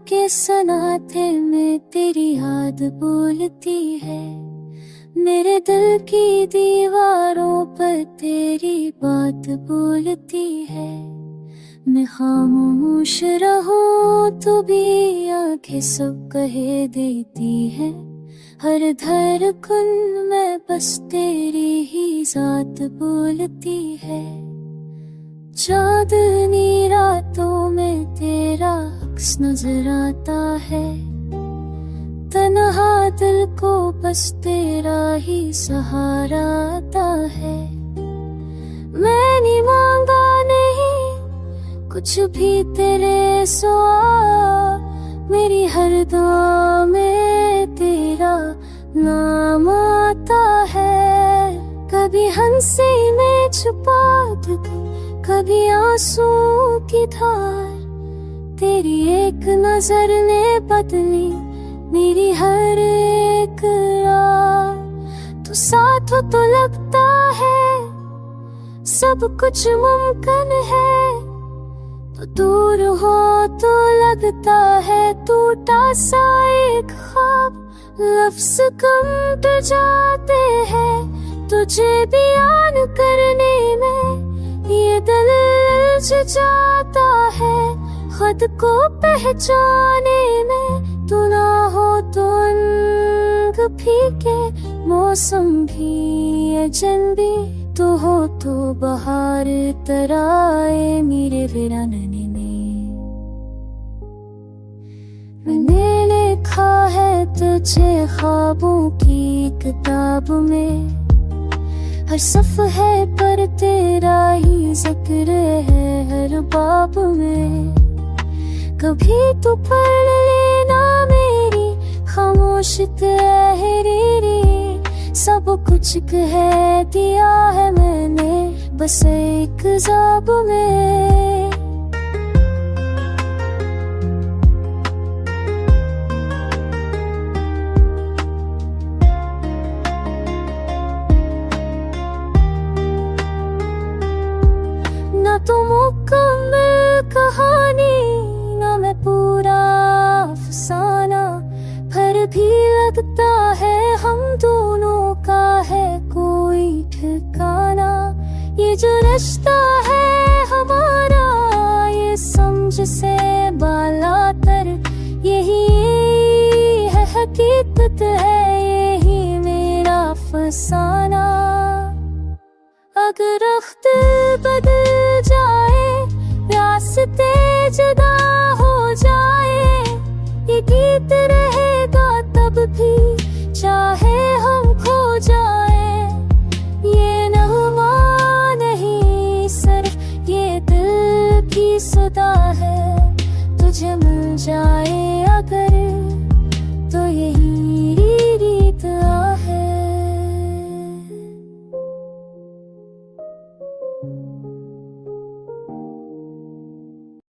के सन्नाटे में तेरी याद बोलती है। मेरे दिल की दीवारों पर तेरी बात बोलती है। मैं खामोश रहूं तो भी आंखें सब कहे देती है। हर धड़कन में बस तेरी ही जात बोलती है। चांदनी रातों में तेरा अक्स नजर आता है। तन्हा दिल को बस तेरा ही सहारा आता है। मैंने मांगा नहीं कुछ भी तेरे सिवा, मेरी हर दुआ में तेरा नाम आता है। कभी हंसी में छुपा दे, कभी आंसू की धार, तेरी एक नजर ने बदली मेरी हर एक रात। तू साथ हो तो लगता है सब कुछ मुमकिन है, तो दूर हो तो लगता है टूटा सा एक ख्वाब। लफ्ज कम तो जाते हैं तुझे बयान करने में, ये दिल जाता है खुद को पहचाने में। तू ना हो तो अंग फीके, मौसम भी अजनबी, तू हो तो बहार तराए मेरे वीरानने में। मैंने लिखा है तुझे ख्वाबों की किताब में, हर सफ़हे पर तेरा ही जिक्र है हर बाब में। कभी तो पढ़ लेना मेरी खामोश तहरीरी, सब कुछ कह दिया है मैंने बस एक ज़ाब में। ना तो मुकम्मल कहानी, ना मैं पूरा अफसाना, फिर भी लगता है हम दोनों का है कोई ठिकाना। ये जो रिश्ता है हमारा, ये समझ से बालातर, यही है हकीकत है, यही मेरा फसाना। अगर वक्त बदल जाए, रास्ते जुदा हो जाए, ये गीत रहेगा तब भी चाहे हम खो जाए। ये नगमा नहीं सिर्फ ये दिल की सदा है, तुझे मिल जाए